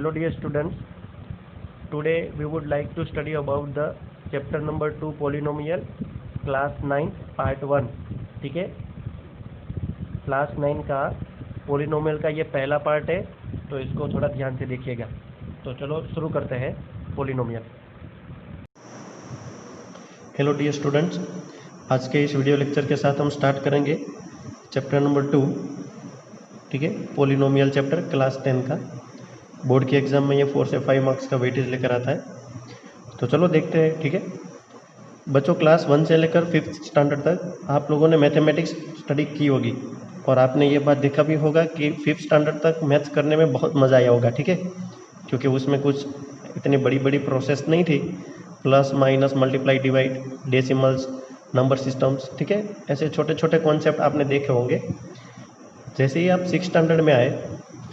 Hello dear students, today we would like to study about the chapter number 2 polynomial class 9 part 1. ठीक है, class 9 का polynomial का ये पहला पार्ट है, तो इसको थोड़ा ध्यान से देखिएगा. तो चलो शुरू करते हैं पोलिनोमियल. हेलो डियर स्टूडेंट्स, आज के इस वीडियो लेक्चर के साथ हम स्टार्ट करेंगे चैप्टर नंबर 2. ठीक है, पोलिनोमियल चैप्टर क्लास 10 का. बोर्ड के एग्ज़ाम में ये 4 से 5 मार्क्स का वेटेज लेकर आता है. तो चलो देखते हैं. ठीक है बच्चों, क्लास 1 से लेकर 5th स्टैंडर्ड तक आप लोगों ने मैथमेटिक्स स्टडी की होगी और आपने ये बात देखा भी होगा कि 5th स्टैंडर्ड तक मैथ्स करने में बहुत मज़ा आया होगा. ठीक है, क्योंकि उसमें कुछ इतनी बड़ी बड़ी प्रोसेस नहीं थी. Plus minus multiply divide, decimals, number systems. ठीक है, ऐसे छोटे छोटे कॉन्सेप्ट आपने देखे होंगे. जैसे ही आप 6th स्टैंडर्ड में आए,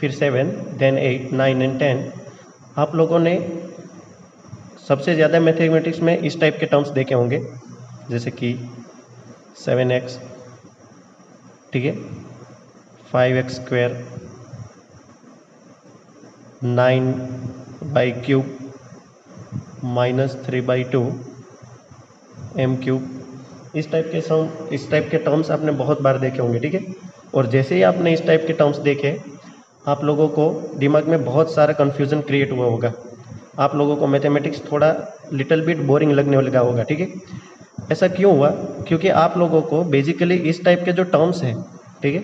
फिर 7, देन 8, 9 एंड 10, आप लोगों ने सबसे ज़्यादा मैथमेटिक्स में इस टाइप के टर्म्स देखे होंगे, जैसे कि 7x, ठीक है, 5x स्क्वायर, 9/3 -3/2 m³. इस टाइप के टर्म्स आपने बहुत बार देखे होंगे. ठीक है, और जैसे ही आपने इस टाइप के टर्म्स देखे, आप लोगों को दिमाग में बहुत सारा कन्फ्यूज़न क्रिएट हुआ होगा. आप लोगों को मैथमेटिक्स थोड़ा लिटिल बिट बोरिंग लगने लगा होगा. ठीक है, ऐसा क्यों हुआ? क्योंकि आप लोगों को बेसिकली इस टाइप के जो टर्म्स हैं, ठीक है,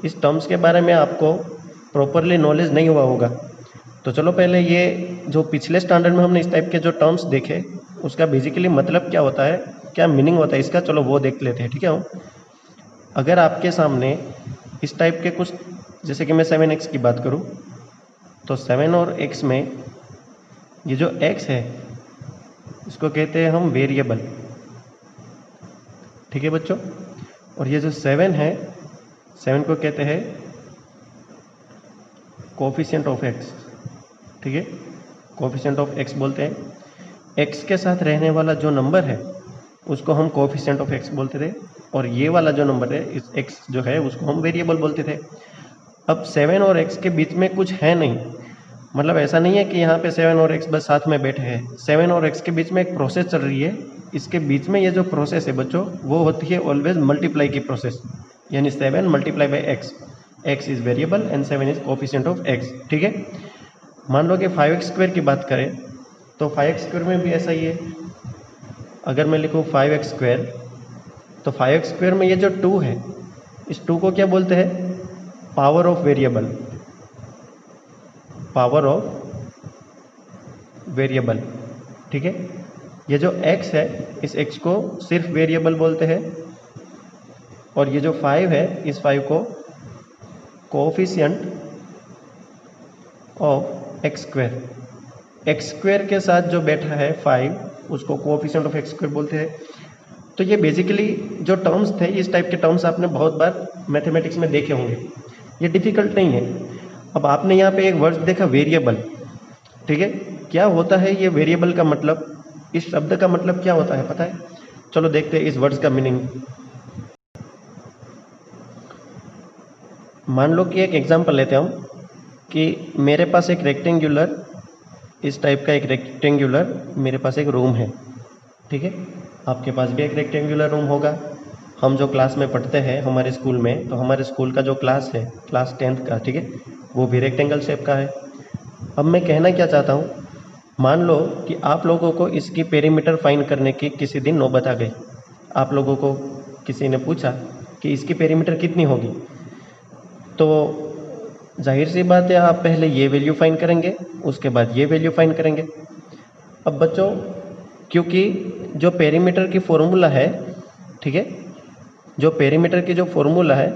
इस टर्म्स के बारे में आपको प्रॉपरली नॉलेज नहीं हुआ होगा. तो चलो पहले ये जो पिछले स्टैंडर्ड में हमने इस टाइप के जो टर्म्स देखे, उसका बेसिकली मतलब क्या होता है, क्या मीनिंग होता है इसका, चलो वो देख लेते हैं. ठीक है, अगर आपके सामने इस टाइप के कुछ, जैसे कि मैं 7x की बात करूं, तो 7 और x में ये जो x है इसको कहते हैं हम वेरिएबल. ठीक है बच्चों, और ये जो 7 है, 7 को कहते हैं कोफिशिएंट ऑफ x. ठीक है, कोफिशिएंट ऑफ x बोलते हैं. x के साथ रहने वाला जो नंबर है उसको हम कोफिशिएंट ऑफ x बोलते थे, और ये वाला जो नंबर है, इस x जो है, उसको हम वेरिएबल बोलते थे. अब 7 और x के बीच में कुछ है नहीं, मतलब ऐसा नहीं है कि यहाँ पे 7 और x बस साथ में बैठे हैं. 7 और x के बीच में एक प्रोसेस चल रही है. इसके बीच में ये जो प्रोसेस है बच्चों, वो होती है ऑलवेज मल्टीप्लाई की प्रोसेस, यानी 7 multiply by x. x is variable and 7 is coefficient of x. ठीक है, मान लो कि 5x स्क्वायर की बात करें, तो 5x स्क्वायर में भी ऐसा ही है. अगर मैं लिखूँ 5x स्क्वायर, तो 5x स्क्वायर में ये जो 2 है, इस 2 को क्या बोलते हैं? Power of variable. Power of variable. ठीक है, ये जो x है, इस x को सिर्फ वेरिएबल बोलते हैं, और ये जो 5 है, इस 5 को coefficient of x square. x square के साथ जो बैठा है 5, उसको कोफिशिएंट ऑफ x स्क्वायर बोलते हैं. तो ये बेसिकली जो टर्म्स थे, इस टाइप के टर्म्स आपने बहुत बार मैथमेटिक्स में देखे होंगे. ये डिफ़िकल्ट नहीं है. अब आपने यहाँ पे एक वर्ड देखा, वेरिएबल. ठीक है, क्या होता है ये वेरिएबल का मतलब? इस शब्द का मतलब क्या होता है पता है? चलो देखते हैं इस वर्ड्स का मीनिंग. मान लो कि एक एग्जांपल लेते हैं हम, कि मेरे पास एक रेक्टेंगुलर, इस टाइप का एक रेक्टेंगुलर मेरे पास एक रूम है. ठीक है, आपके पास भी एक रेक्टेंगुलर रूम होगा. हम जो क्लास में पढ़ते हैं हमारे स्कूल में, तो हमारे स्कूल का जो क्लास है, क्लास 10th का, ठीक है, वो भी रेक्टेंगल शेप का है. अब मैं कहना क्या चाहता हूँ, मान लो कि आप लोगों को इसकी पेरीमीटर फाइंड करने की किसी दिन नौबत आ गई. आप लोगों को किसी ने पूछा कि इसकी पेरीमीटर कितनी होगी, तो जाहिर सी बात है, आप पहले ये वैल्यू फाइंड करेंगे, उसके बाद ये वैल्यू फाइंड करेंगे. अब बच्चों, क्योंकि जो पेरीमीटर की फॉर्मूला है, ठीक है, जो पेरीमीटर की जो फॉर्मूला है,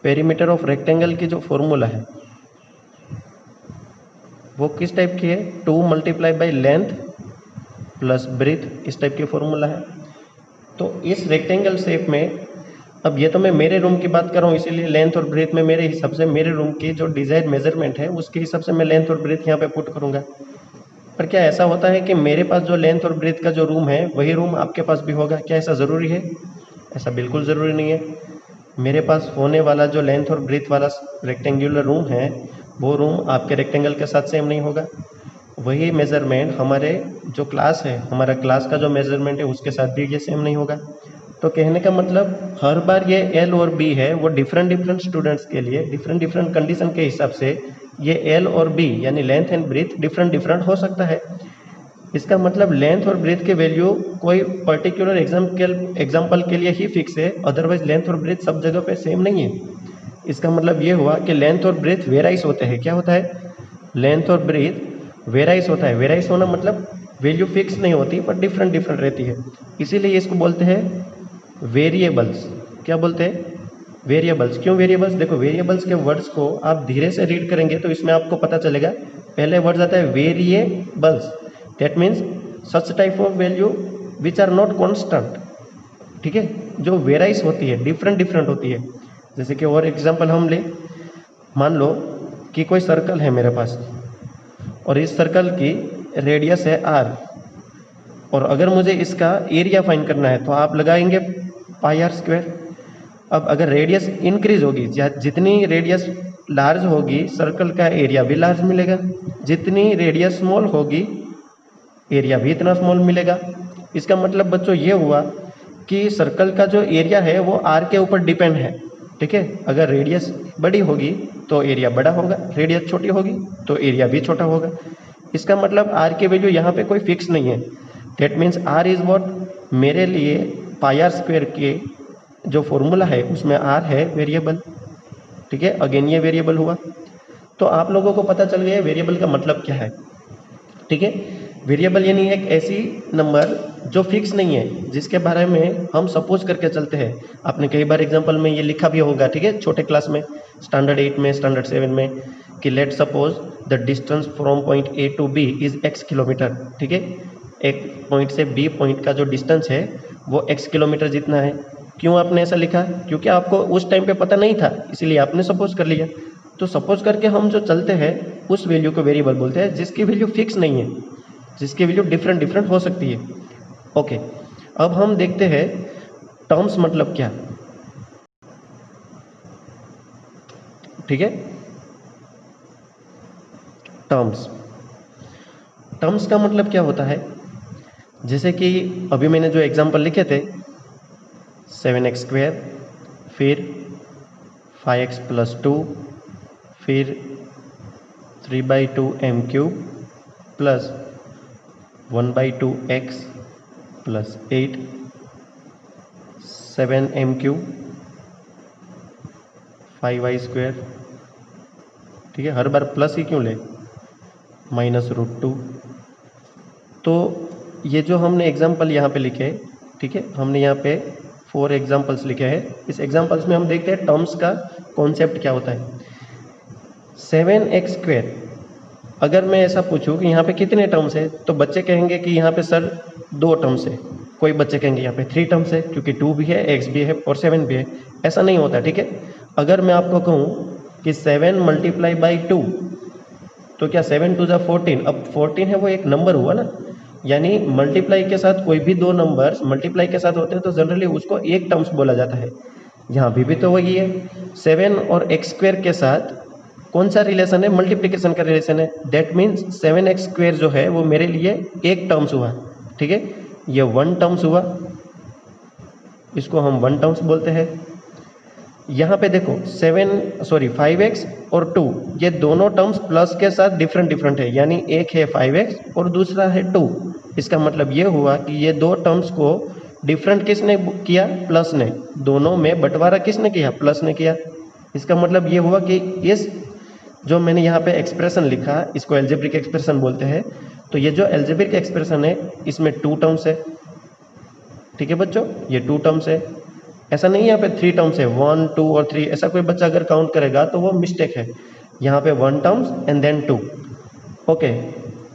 पेरीमीटर ऑफ रेक्टेंगल की जो फॉर्मूला है, वो किस टाइप की है? 2 multiply by length plus breadth, इस टाइप की फॉर्मूला है. तो इस रेक्टेंगल शेप में, अब ये तो मैं मेरे रूम की बात कर रहा हूँ, इसीलिए लेंथ और ब्रीथ में मेरे हिसाब से मेरे रूम की जो डिज़ायर्ड मेजरमेंट है, उसके हिसाब से मैं लेंथ और ब्रीथ यहाँ पे पुट करूँगा. पर क्या ऐसा होता है कि मेरे पास जो लेंथ और ब्रीथ का जो रूम है, वही रूम आपके पास भी होगा? क्या ऐसा ज़रूरी है? ऐसा बिल्कुल ज़रूरी नहीं है. मेरे पास होने वाला जो लेंथ और ब्रीथ वाला रेक्टेंगुलर रूम है, वो रूम आपके रेक्टेंगल के साथ सेम नहीं होगा। वही मेज़रमेंट हमारे जो क्लास है, हमारा क्लास का जो मेज़रमेंट है उसके साथ भी ये सेम नहीं होगा। तो कहने का मतलब हर बार ये एल और बी है वो डिफरेंट स्टूडेंट्स के लिए डिफरेंट कंडीशन के हिसाब से ये एल और बी यानी लेंथ एंड ब्रीथ डिफरेंट हो सकता है। इसका मतलब लेंथ और ब्रीथ के वैल्यू कोई पर्टिकुलर एग्जाम्पल के लिए ही फिक्स है, अदरवाइज लेंथ और ब्रीथ सब जगह पे सेम नहीं है। इसका मतलब ये हुआ कि लेंथ और ब्रीथ वेराइज होते हैं। क्या होता है? लेंथ और ब्रीथ वेराइज होता है। वेराइज होना मतलब वैल्यू फिक्स नहीं होती पर डिफरेंट रहती है, इसीलिए इसको बोलते हैं वेरिएबल्स। क्या बोलते हैं? वेरिएबल्स। क्यों वेरिएबल्स? देखो वेरिएबल्स के वर्ड्स को आप धीरे से रीड करेंगे तो इसमें आपको पता चलेगा। पहले वर्ड आता है variables, that means such type of value which are not constant. ठीक है, जो वेराइज होती है डिफरेंट होती है। जैसे कि और एग्जांपल हम ले, मान लो कि कोई सर्कल है मेरे पास और इस सर्कल की रेडियस है आर, और अगर मुझे इसका एरिया फाइंड करना है तो आप लगाएंगे पाई आर स्क्वायर। अब अगर रेडियस इंक्रीज होगी, जितनी रेडियस लार्ज होगी सर्कल का एरिया भी लार्ज मिलेगा, जितनी रेडियस स्मॉल होगी एरिया भी इतना स्मॉल मिलेगा। इसका मतलब बच्चों ये हुआ कि सर्कल का जो एरिया है वो आर के ऊपर डिपेंड है। ठीक है, अगर रेडियस बड़ी होगी तो एरिया बड़ा होगा, रेडियस छोटी होगी तो एरिया भी छोटा होगा। इसका मतलब आर की वैल्यू यहाँ पे कोई फिक्स नहीं है। That means R is what, मेरे लिए पाई आर स्क्वायर के जो फॉर्मूला है उसमें आर है वेरिएबल। ठीक है, अगेन ये वेरिएबल हुआ। तो आप लोगों को पता चल गया वेरिएबल का मतलब क्या है। ठीक है, वेरिएबल यानी एक ऐसी नंबर जो फिक्स नहीं है, जिसके बारे में हम सपोज करके चलते हैं। आपने कई बार एग्जांपल में ये लिखा भी होगा, ठीक है, छोटे क्लास में, स्टैंडर्ड 8 में, स्टैंडर्ड 7 में, कि let suppose the distance from point A to B is x kilometre. ठीक है, एक पॉइंट से बी पॉइंट का जो डिस्टेंस है वो x किलोमीटर जितना है। क्यों आपने ऐसा लिखा? क्योंकि आपको उस टाइम पे पता नहीं था, इसीलिए आपने सपोज कर लिया। तो सपोज करके हम जो चलते हैं उस वैल्यू को वेरिएबल बोलते हैं, जिसकी वैल्यू फिक्स नहीं है, जिसकी वैल्यू डिफरेंट हो सकती है। ओके, अब हम देखते हैं टर्म्स मतलब क्या। ठीक है, टर्म्स का मतलब क्या होता है? जैसे कि अभी मैंने जो एग्जांपल लिखे थे 7x स्क्वायर, फिर 5x प्लस 2, फिर 3/2 m cube plus 1/2 x plus 8, 7 m cube, 5y square. ठीक है, हर बार प्लस ही क्यों ले, -√2। तो ये जो हमने एग्जाम्पल यहाँ पे लिखे, ठीक है, हमने यहाँ पे 4 एग्जाम्पल्स लिखे हैं। इस एग्जाम्पल्स में हम देखते हैं टर्म्स का कॉन्सेप्ट क्या होता है। 7x स्क्वायर, अगर मैं ऐसा पूछूं कि यहाँ पे कितने टर्म्स है, तो बच्चे कहेंगे कि यहाँ पे सर 2 टर्म्स है, कोई बच्चे कहेंगे यहाँ पे 3 टर्म्स है, क्योंकि 2 भी है, x भी है और 7 भी है। ऐसा नहीं होता। ठीक है, अगर मैं आपको कहूँ कि 7 मल्टीप्लाई बाई 2, तो क्या 7 2 14, अब 14 है वो एक नंबर हुआ ना, यानी मल्टीप्लाई के साथ कोई भी 2 नंबर्स मल्टीप्लाई के साथ होते हैं तो जनरली उसको एक टर्म्स बोला जाता है। यहाँ भी तो वही है, 7 और x स्क्वायर के साथ कौन सा रिलेशन है? मल्टीप्लिकेशन का रिलेशन है। दैट मीन्स 7x स्क्वायर जो है वो मेरे लिए एक टर्म्स हुआ। ठीक है, ये 1 टर्म्स हुआ, इसको हम 1 टर्म्स बोलते हैं। यहाँ पे देखो 5x और 2, ये दोनों टर्म्स प्लस के साथ डिफरेंट है, यानी एक है 5x और दूसरा है 2। इसका मतलब ये हुआ कि ये 2 टर्म्स को डिफरेंट किसने किया? प्लस ने। दोनों में बंटवारा किसने किया? प्लस ने किया। इसका मतलब ये हुआ कि इस जो मैंने यहाँ पे एक्सप्रेशन लिखा, इसको एल्जेब्रिक एक्सप्रेशन बोलते हैं। तो ये जो एल्जेब्रिक एक्सप्रेशन है इसमें 2 टर्म्स है। ठीक है बच्चों, ये 2 टर्म्स है। ऐसा नहीं है यहाँ पे 3 टर्म्स है, 1 2 और 3, ऐसा कोई बच्चा अगर काउंट करेगा तो वो मिस्टेक है। यहाँ पे 1 terms and then 2। Okay,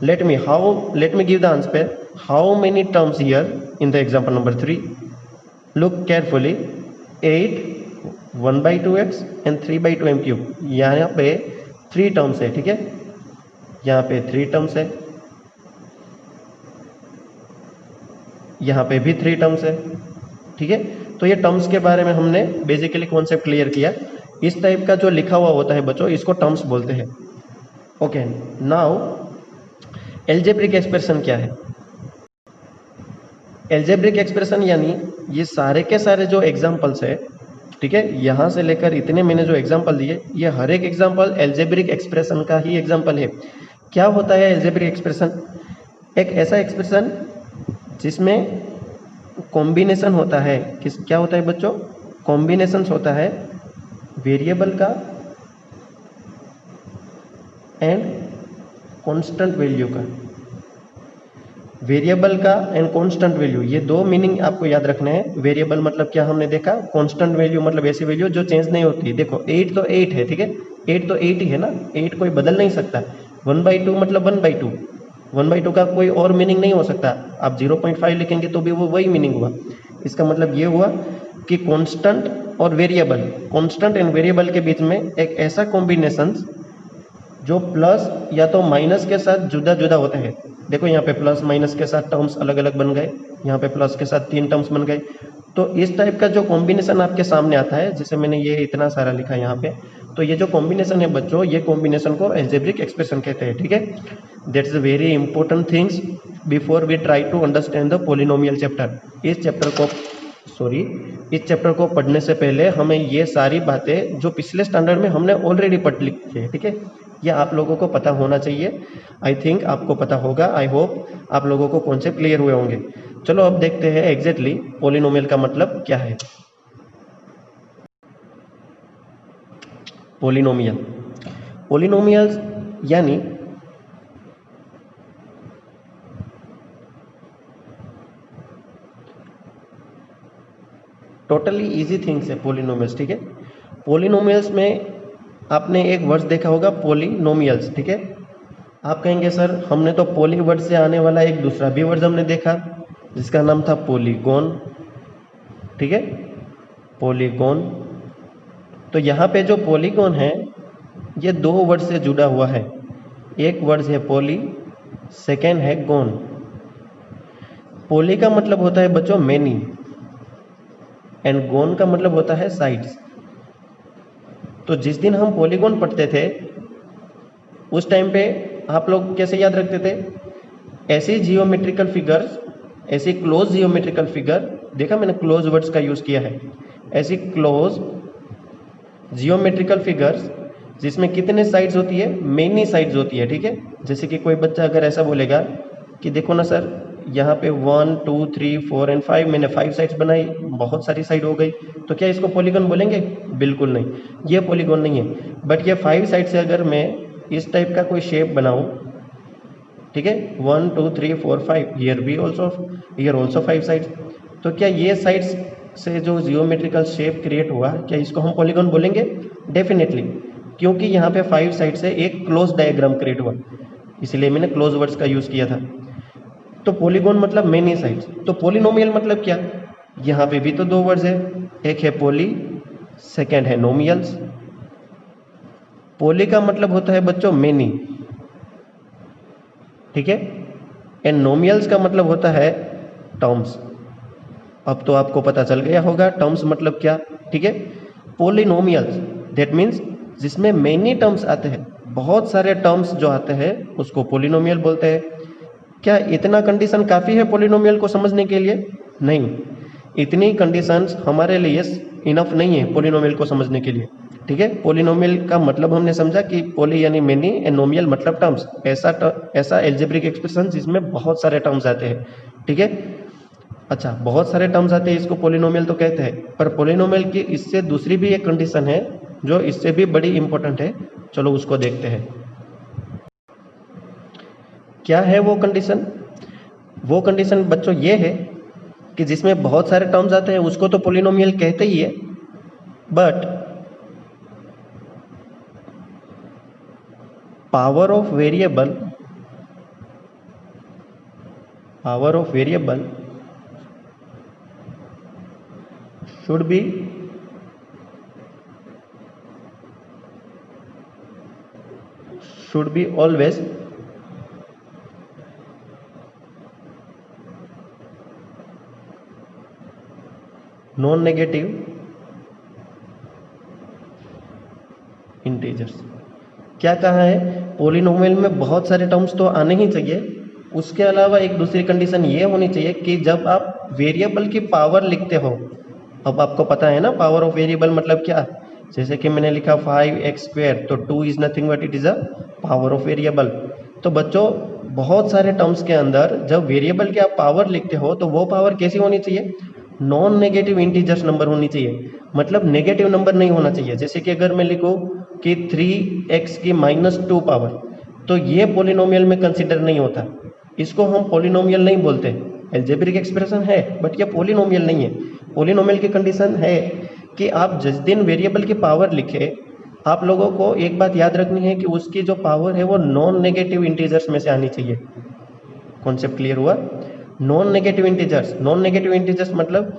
let me give the answer. How many terms here in the example number 3? Look carefully. 8, 1/2x and 3/2 m cube. यहाँ पे 3 टर्म्स है। ठीक है, यहाँ पे 3 टर्म्स है, यहाँ पे भी 3 टर्म्स है। ठीक है, तो ये टर्म्स के बारे में हमने बेसिकली कॉन्सेप्ट क्लियर किया। इस टाइप का जो लिखा हुआ होता है बच्चों, इसको टर्म्स बोलते हैं। ओके, नाउ एल्जेब्रिक एक्सप्रेशन क्या है? एल्जेब्रिक एक्सप्रेशन यानी ये सारे के सारे जो एग्जाम्पल्स है, ठीक है, यहाँ से लेकर इतने मैंने जो एग्जाम्पल दिए, ये हर एक एग्जाम्पल एल्जेब्रिक एक्सप्रेशन का ही एग्जाम्पल है। क्या होता है एल्जेब्रिक एक्सप्रेशन? एक ऐसा एक्सप्रेशन जिसमें कॉम्बिनेशन होता है। क्या होता है बच्चों? कॉम्बिनेशंस होता है वेरिएबल का एंड कांस्टेंट वैल्यू का। वेरिएबल का एंड कांस्टेंट वैल्यू, ये दो मीनिंग आपको याद रखने हैं। वेरिएबल मतलब क्या हमने देखा, कांस्टेंट वैल्यू मतलब ऐसी वैल्यू जो चेंज नहीं होती। देखो 8 तो 8 है, ठीक है, 8 तो 8 ही है ना, 8 कोई बदल नहीं सकता। 1/2 मतलब 1/2, 1/2 का कोई और मीनिंग नहीं हो सकता। आप 0.5 लिखेंगे तो भी वो वही मीनिंग हुआ। इसका मतलब ये हुआ कि कांस्टेंट और वेरिएबल, कांस्टेंट एंड वेरिएबल के बीच में एक ऐसा कॉम्बिनेशन जो प्लस या तो माइनस के साथ जुदा जुदा होता है। देखो यहाँ पे प्लस माइनस के साथ टर्म्स अलग अलग बन गए, यहाँ पे प्लस के साथ 3 टर्म्स बन गए। तो इस टाइप का जो कॉम्बिनेशन आपके सामने आता है, जैसे मैंने ये इतना सारा लिखा यहाँ पे, तो ये जो कॉम्बिनेशन है बच्चों, ये कॉम्बिनेशन को एल्जेब्रिक एक्सप्रेशन कहते हैं, ठीक है। That's very important things before we try to understand the polynomial chapter. इस चैप्टर को पढ़ने से पहले हमें ये सारी बातें जो पिछले स्टैंडर्ड में हमने ऑलरेडी पढ़ लिखी है, ठीक है, ये आप लोगों को पता होना चाहिए। आई थिंक आपको पता होगा, आई होप आप लोगों को कॉन्सेप्ट क्लियर हुए होंगे। चलो अब देखते हैं एग्जैक्टली पॉलिनोमियल का मतलब क्या है। पॉलिनोमियल, पॉलिनोमियल यानी टोटली इजी थिंग्स है पॉलिनोमियल्स, ठीक है। पॉलिनोमियल्स में आपने एक वर्ड देखा होगा, पॉलिनोमियल्स, ठीक है। आप कहेंगे सर हमने तो पॉली वर्ड से आने वाला एक दूसरा भी वर्ड हमने देखा जिसका नाम था पॉलीगॉन, ठीक है, पॉलीगॉन। तो यहाँ पे जो पॉलीगॉन है ये दो वर्ड से जुड़ा हुआ है। एक वर्ड है पॉली, सेकेंड है गॉन। पॉली का मतलब होता है बच्चों मेनी, एंड गॉन का मतलब होता है साइड्स। तो जिस दिन हम पॉलीगॉन पढ़ते थे उस टाइम पे आप लोग कैसे याद रखते थे? ऐसे जियोमेट्रिकल फिगर्स, ऐसे क्लोज जियोमेट्रिकल फिगर, देखा मैंने क्लोज वर्ड्स का यूज किया है। ऐसी क्लोज जियोमेट्रिकल फिगर्स जिसमें कितने साइड्स होती है? मेनी साइड्स होती है, ठीक है। जैसे कि कोई बच्चा अगर ऐसा बोलेगा कि देखो ना सर यहाँ पे 1 2 3 4 एंड 5, मैंने 5 साइड्स बनाई, बहुत सारी साइड हो गई, तो क्या इसको पॉलीगॉन बोलेंगे? बिल्कुल नहीं, ये पॉलीगॉन नहीं है। बट ये 5 साइड से अगर मैं इस टाइप का कोई शेप बनाऊं, ठीक है, 1 2 3 4 5, हियर ऑल्सो 5 साइड्स, तो क्या ये साइड्स से जो जियोमेट्रिकल शेप क्रिएट हुआ, क्या इसको हम पॉलीगॉन बोलेंगे? डेफिनेटली, क्योंकि यहाँ पे 5 साइड से एक क्लोज डायग्राम क्रिएट हुआ, इसलिए मैंने क्लोज वर्ड्स का यूज किया था। तो पॉलीगॉन मतलब मेनी साइड्स। तो पॉलिनोमियल मतलब क्या? यहाँ पे भी तो दो वर्ड्स है, एक है पॉली, सेकेंड है नोमियल्स। पॉली का मतलब होता है बच्चों मेनी, ठीक है, एंड नोमियल्स का मतलब होता है टर्म्स। अब तो आपको पता चल गया होगा टर्म्स मतलब क्या, ठीक है। पॉलिनोमियल्स दैट मीन्स जिसमें मेनी टर्म्स आते हैं, बहुत सारे टर्म्स जो आते हैं उसको पॉलिनोमियल बोलते हैं। क्या इतना कंडीशन काफ़ी है पॉलिनोमियल को समझने के लिए? नहीं, इतनी कंडीशंस हमारे लिए इनफ नहीं है पॉलिनोमियल को समझने के लिए, ठीक है। पॉलिनोमियल का मतलब हमने समझा कि पॉली यानी मेनी एंड नोमियल मतलब टर्म्स, ऐसा एल्जेब्रिक एक्सप्रेशन जिसमें बहुत सारे टर्म्स आते हैं, ठीक है। अच्छा, बहुत सारे टर्म्स आते हैं इसको पॉलिनोमियल तो कहते हैं, पर पॉलिनोमियल की इससे दूसरी भी एक कंडीशन है जो इससे भी बड़ी इंपॉर्टेंट है। चलो उसको देखते हैं। क्या है वो कंडीशन? वो कंडीशन बच्चों ये है कि जिसमें बहुत सारे टर्म्स आते हैं उसको तो पॉलिनोमियल कहते ही है, but power of variable should be always non negative integers. क्या कहा है पॉलिनोमियल में बहुत सारे टर्म्स तो आने ही चाहिए, उसके अलावा एक दूसरी कंडीशन ये होनी चाहिए कि जब आप वेरिएबल की पावर लिखते हो, अब आपको पता है ना पावर ऑफ वेरिएबल मतलब क्या, जैसे कि मैंने लिखा 5x², तो 2 is nothing but it is a power of variable. तो बच्चों बहुत सारे टर्म्स के अंदर जब वेरिएबल की आप पावर लिखते हो तो वो पावर कैसी होनी चाहिए, नॉन नेगेटिव इंटीजर्स नंबर होनी चाहिए, मतलब नेगेटिव नंबर नहीं होना चाहिए। जैसे कि अगर मैं लिखूं कि 3x की -2 पावर, तो ये पॉलिनोमियल में कंसिडर नहीं होता, इसको हम पॉलिनोमियल नहीं बोलते। एल्जेब्रिक एक्सप्रेशन है बट ये पॉलिनोमियल नहीं है। पॉलिनोमियल की कंडीशन है कि आप जिस दिन वेरिएबल की पावर लिखे, आप लोगों को एक बात याद रखनी है कि उसकी जो पावर है वो नॉन नेगेटिव इंटीजर्स में से आनी चाहिए। कॉन्सेप्ट क्लियर हुआ? नॉन नेगेटिव इंटीजर्स मतलब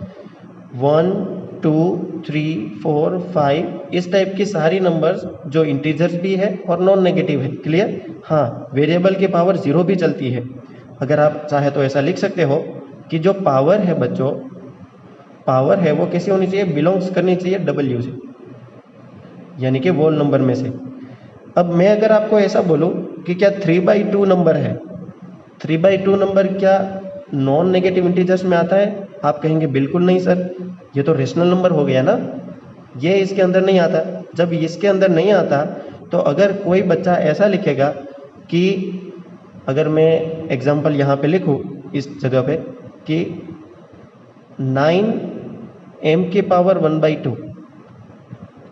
1 2 3 4 5 इस टाइप की सारी नंबर्स जो इंटीजर्स भी है और नॉन नेगेटिव है। क्लियर? हाँ, वेरिएबल की पावर 0 भी चलती है। अगर आप चाहे तो ऐसा लिख सकते हो कि जो पावर है बच्चों, पावर है वो कैसी होनी चाहिए, बिलोंग्स करनी चाहिए W से, यानी कि वोल नंबर में से। अब मैं अगर आपको ऐसा बोलूं कि क्या 3/2 नंबर है, 3/2 नंबर क्या नॉन नेगेटिव इंटीजर्स में आता है? आप कहेंगे बिल्कुल नहीं सर, ये तो रेशनल नंबर हो गया ना, ये इसके अंदर नहीं आता। जब इसके अंदर नहीं आता तो अगर कोई बच्चा ऐसा लिखेगा कि, अगर मैं एग्जाम्पल यहाँ पे लिखूँ इस जगह पे कि 9m की पावर 1/2,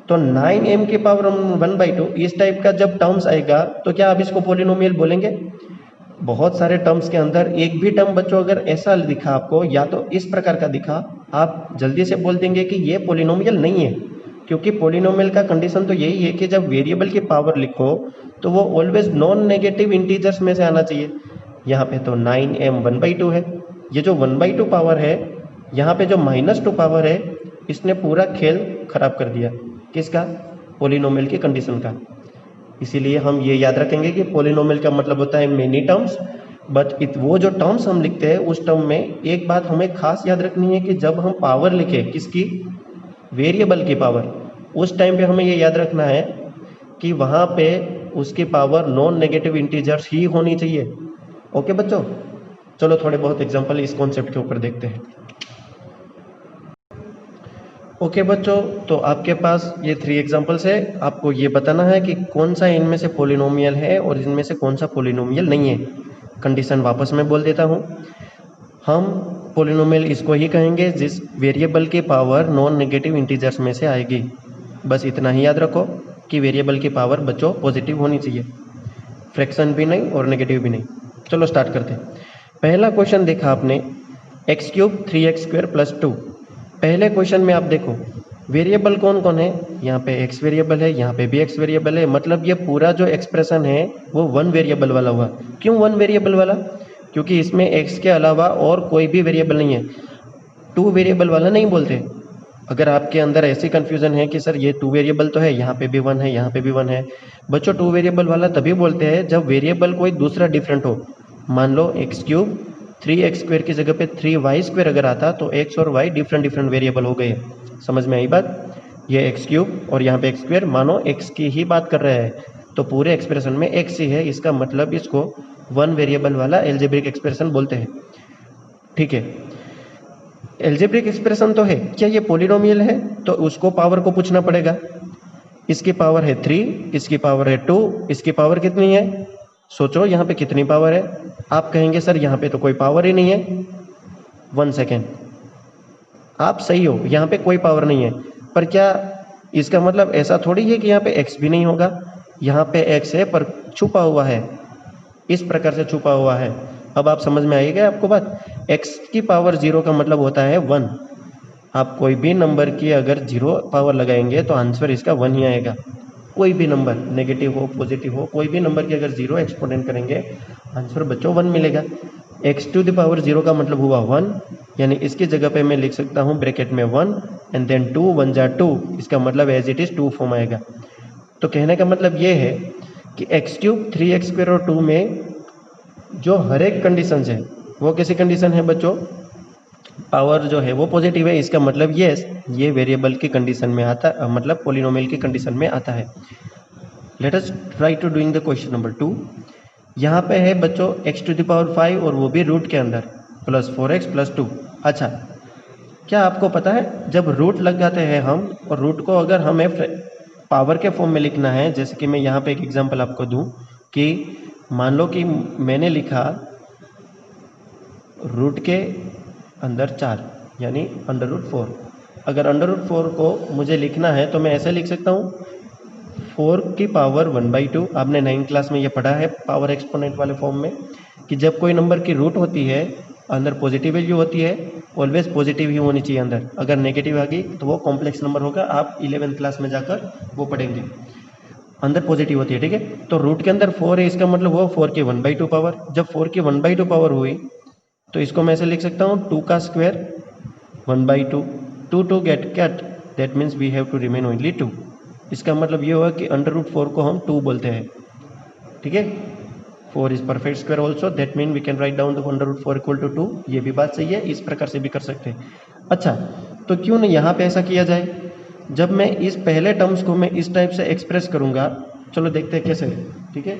तो 9m की पावर 1/2 इस टाइप का जब टर्म्स आएगा तो क्या आप इसको पॉलिनोमियल बोलेंगे? बहुत सारे टर्म्स के अंदर एक भी टर्म बच्चों अगर ऐसा दिखा आपको या तो इस प्रकार का दिखा, आप जल्दी से बोल देंगे कि ये पॉलिनोमियल नहीं है, क्योंकि पॉलिनोमियल का कंडीशन तो यही है कि जब वेरिएबल की पावर लिखो तो वो ऑलवेज नॉन नेगेटिव इंटीजर्स में से आना चाहिए। यहाँ पे तो 9m 1/2 है, ये जो 1/2 पावर है, यहाँ पे जो -2 पावर है, इसने पूरा खेल खराब कर दिया। किसका? पॉलिनोमियल की कंडीशन का। इसीलिए हम ये याद रखेंगे कि पॉलिनोमियल का मतलब होता है मेनी टर्म्स, बट वो जो टर्म्स हम लिखते हैं उस टर्म में एक बात हमें खास याद रखनी है कि जब हम पावर लिखें, किसकी? वेरिएबल की पावर, उस टाइम पे हमें ये याद रखना है कि वहाँ पे उसकी पावर नॉन नेगेटिव इंटीजर्स ही होनी चाहिए। ओके बच्चों, चलो थोड़े बहुत एग्जांपल इस कॉन्सेप्ट के ऊपर देखते हैं। ओके बच्चों, तो आपके पास ये 3 एग्जांपल्स है, आपको ये बताना है कि कौन सा इनमें से पॉलिनोमियल है और इनमें से कौन सा पॉलिनोमियल नहीं है। कंडीशन वापस मैं बोल देता हूँ, हम पॉलिनोमियल इसको ही कहेंगे जिस वेरिएबल की पावर नॉन नेगेटिव इंटीजर्स में से आएगी। बस इतना ही याद रखो कि वेरिएबल की पावर बच्चों पॉजिटिव होनी चाहिए, फ्रैक्शन भी नहीं और नेगेटिव भी नहीं। चलो स्टार्ट करते हैं। पहला क्वेश्चन देखा आपने, x³ 3x² + 2। पहले क्वेश्चन में आप देखो वेरिएबल कौन कौन है, यहाँ पे x वेरिएबल है, यहाँ पे भी x वेरिएबल है, मतलब ये पूरा जो एक्सप्रेशन है वो 1 वेरिएबल वाला हुआ। क्यों 1 वेरिएबल वाला? क्योंकि इसमें x के अलावा और कोई भी वेरिएबल नहीं है। 2 वेरिएबल वाला नहीं बोलते। अगर आपके अंदर ऐसी कन्फ्यूजन है कि सर ये 2 वेरिएबल तो है, यहाँ पे भी 1 है, यहाँ पे भी 1 है, बच्चों 2 वेरिएबल वाला तभी बोलते हैं जब वेरिएबल कोई दूसरा डिफरेंट हो। मान लो x³ 3x² की जगह पे 3y² अगर आता तो x और y डिफरेंट वेरिएबल हो गए। समझ में आई बात? ये x³ और यहाँ पे x², मानो x की ही बात कर रहा है, तो पूरे एक्सप्रेशन में x ही है, इसका मतलब इसको 1 वेरिएबल वाला एल्जेब्रिक एक्सप्रेशन बोलते हैं। ठीक है, एल्जेब्रिक एक्सप्रेशन तो है, क्या ये पॉलिनोमियल है? तो उसको पावर को पूछना पड़ेगा। इसकी पावर है 3, इसकी पावर है 2, इसकी पावर कितनी है? सोचो यहाँ पे कितनी पावर है? आप कहेंगे सर यहाँ पे तो कोई पावर ही नहीं है। 1 सेकेंड, आप सही हो, यहाँ पे कोई पावर नहीं है, पर क्या इसका मतलब ऐसा थोड़ी है कि यहाँ पे x भी नहीं होगा? यहाँ पे x है पर छुपा हुआ है, इस प्रकार से छुपा हुआ है। अब आप समझ में आएगा आपको बात? x की पावर 0 का मतलब होता है 1। आप कोई भी नंबर की अगर 0 पावर लगाएंगे तो आंसर इसका 1 ही आएगा। कोई भी नंबर, नेगेटिव हो पॉजिटिव हो, कोई भी नंबर की अगर 0 एक्सपोनेंट करेंगे आंसर बच्चों 1 मिलेगा। x⁴ का मतलब हुआ 1, यानी इसकी जगह पे मैं लिख सकता हूँ ब्रैकेट में 1 एंड देन 2 1 जा 2, इसका मतलब एज इट इज 2 फॉर्म आएगा। तो कहने का मतलब ये है कि x³ 3x² और 2 में जो हर एक कंडीशन है वो कैसी कंडीशन है बच्चों? पावर जो है वो पॉजिटिव है, इसका मतलब ये वेरिएबल की कंडीशन में आता, मतलब पॉलिनोमियल की कंडीशन में आता है। Let us try to doing the question number 2। यहाँ पे है बच्चों x⁵ और वो भी रूट के अंदर प्लस 4x प्लस 2। अच्छा, क्या आपको पता है जब रूट लग जाते हैं हम, और रूट को अगर हमें पावर के फॉर्म में लिखना है, जैसे कि मैं यहाँ पे एक एग्जांपल आपको दूं कि मान लो कि मैंने लिखा रूट के अंदर 4 यानी √4। अगर √4 को मुझे लिखना है तो मैं ऐसे लिख सकता हूँ 4 की पावर 1/2। आपने 9th क्लास में ये पढ़ा है पावर एक्सपोनेंट वाले फॉर्म में कि जब कोई नंबर की रूट होती है अंदर पॉजिटिव वैल्यू होती है, ऑलवेज पॉजिटिव ही होनी चाहिए अंदर। अगर नेगेटिव आ गई तो वो कॉम्प्लेक्स नंबर होगा, आप 11th क्लास में जाकर वो पढ़ेंगे। अंदर पॉजिटिव होती है, ठीक है। तो रूट के अंदर 4 है, इसका मतलब वो 4 की 1/2 पावर। जब 4 की 1/2 पावर हुई तो इसको मैं ऐसे लिख सकता हूँ 2 का square 1/2। 2 get cut, that means we have to remain only 2। इसका मतलब ये हुआ कि √4 को हम 2 बोलते हैं, ठीक है। 4 is perfect square also, that mean we can write down the √4 equal to 2। ये भी बात सही है, इस प्रकार से भी कर सकते हैं। अच्छा, तो क्यों नहीं यहाँ पे ऐसा किया जाए। जब मैं इस पहले टर्म्स को मैं इस टाइप से एक्सप्रेस करूंगा, चलो देखते हैं कैसे, ठीक है।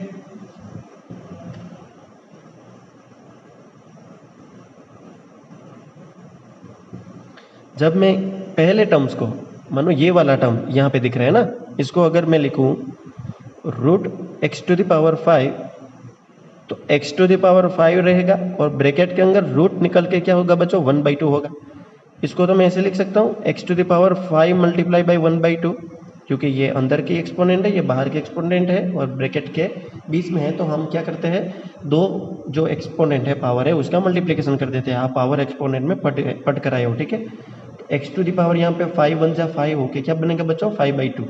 जब मैं पहले टर्म्स को, मानो ये वाला टर्म यहाँ पे दिख रहा है ना, इसको अगर मैं लिखूं √x⁵ तो x⁵ रहेगा और ब्रैकेट के अंदर रूट निकल के क्या होगा बच्चों 1/2 होगा। इसको तो मैं ऐसे लिख सकता हूँ x⁵ मल्टीप्लाई बाई 1/2, क्योंकि ये अंदर की एक्सपोनेंट है, ये बाहर के एक्सपोनेंट है और ब्रैकेट के बीच में है। तो हम क्या करते हैं, दो जो एक्सपोनेंट है पावर है उसका मल्टीप्लिकेशन कर देते हैं। आप पावर एक्सपोनेंट में पढ़ कर आए हो, ठीक है। x⁵ यहाँ पे 5 1 जा 5 होके क्या बनेगा बच्चों 5/2।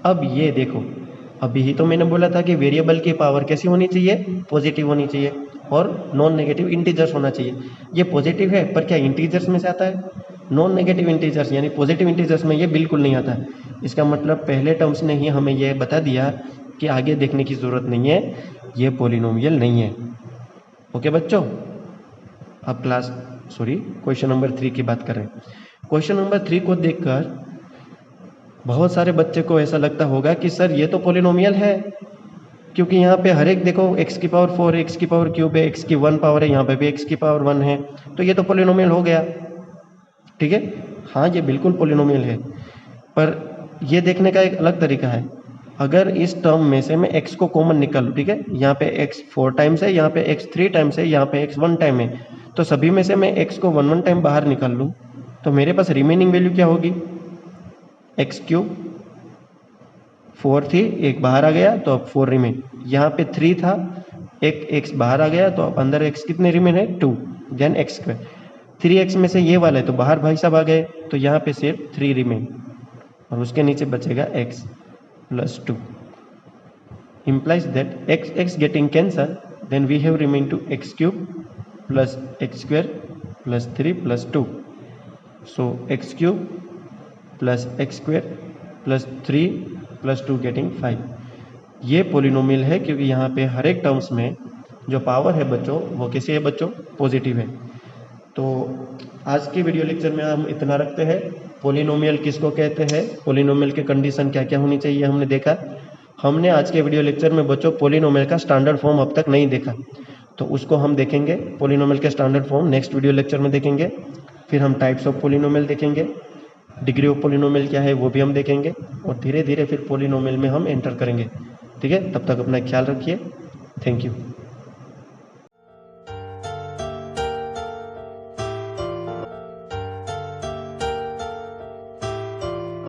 अब ये देखो, अभी ही तो मैंने बोला था कि वेरिएबल की पावर कैसी होनी चाहिए, पॉजिटिव होनी चाहिए और नॉन नेगेटिव इंटीजर्स होना चाहिए। ये पॉजिटिव है पर क्या इंटीजर्स में से आता है, नॉन नेगेटिव इंटीजर्स यानी पॉजिटिव इंटीजर्स में ये बिल्कुल नहीं आता है। इसका मतलब पहले टर्म्स ने ही हमें यह बता दिया कि आगे देखने की ज़रूरत नहीं है, ये पॉलिनोमियल नहीं है। ओके बच्चों, अब क्वेश्चन नंबर 3 की बात करें। क्वेश्चन नंबर 3 को देखकर बहुत सारे बच्चे को ऐसा लगता होगा कि सर ये तो पॉलिनोमियल है, क्योंकि यहाँ पे हर एक देखो x⁴, x³ है, x की 1 पावर है, यहाँ पे भी x⁴ है, तो ये तो पॉलिनोमियल हो गया, ठीक है। हाँ, ये बिल्कुल पॉलिनोमियल है, पर ये देखने का एक अलग तरीका है। अगर इस टर्म में से मैं x को कॉमन निकालूं, ठीक है, यहाँ पे x 4 टाइम्स है, यहाँ पे x 3 टाइम्स है, यहाँ पे x 1 टाइम है, तो सभी में से मैं x को 1 1 टाइम बाहर निकाल लूँ तो मेरे पास रिमेनिंग वैल्यू क्या होगी, x³ 4 थी, एक बाहर आ गया तो अब 4 रिमेन। यहाँ पे 3 था, एक x बाहर आ गया तो अब अंदर x कितने रिमेन है 2, देन x²। 3x में से ये वाला है तो बाहर भाई साहब आ गए, तो यहाँ पे सिर्फ 3 रिमेन और उसके नीचे बचेगा x plus 2, implies that x getting cancelled, then we have remain to x³ plus x² plus 3 plus 2. So x³ plus x² plus 3 plus 2 getting 5। ये पोलिनोमियल है क्योंकि यहाँ पे हर एक टर्म्स में जो पावर है बच्चों वो कैसी है बच्चों, पॉजिटिव है। तो आज की वीडियो लेक्चर में हम इतना रखते हैं। पोलिनोमियल किसको कहते हैं, पोलिनोमियल के कंडीशन क्या क्या होनी चाहिए हमने देखा। हमने आज के वीडियो लेक्चर में बच्चों पोलिनोमियल का स्टैंडर्ड फॉर्म अब तक नहीं देखा, तो उसको हम देखेंगे। पोलिनोमियल के standard form next video lecture में देखेंगे। फिर हम टाइप्स ऑफ पोलिनोमियल देखेंगे, डिग्री ऑफ पोलिनोमियल क्या है वो भी हम देखेंगे, और धीरे धीरे फिर पोलिनोमियल में हम एंटर करेंगे, ठीक है। तब तक अपना ख्याल रखिए, थैंक यू।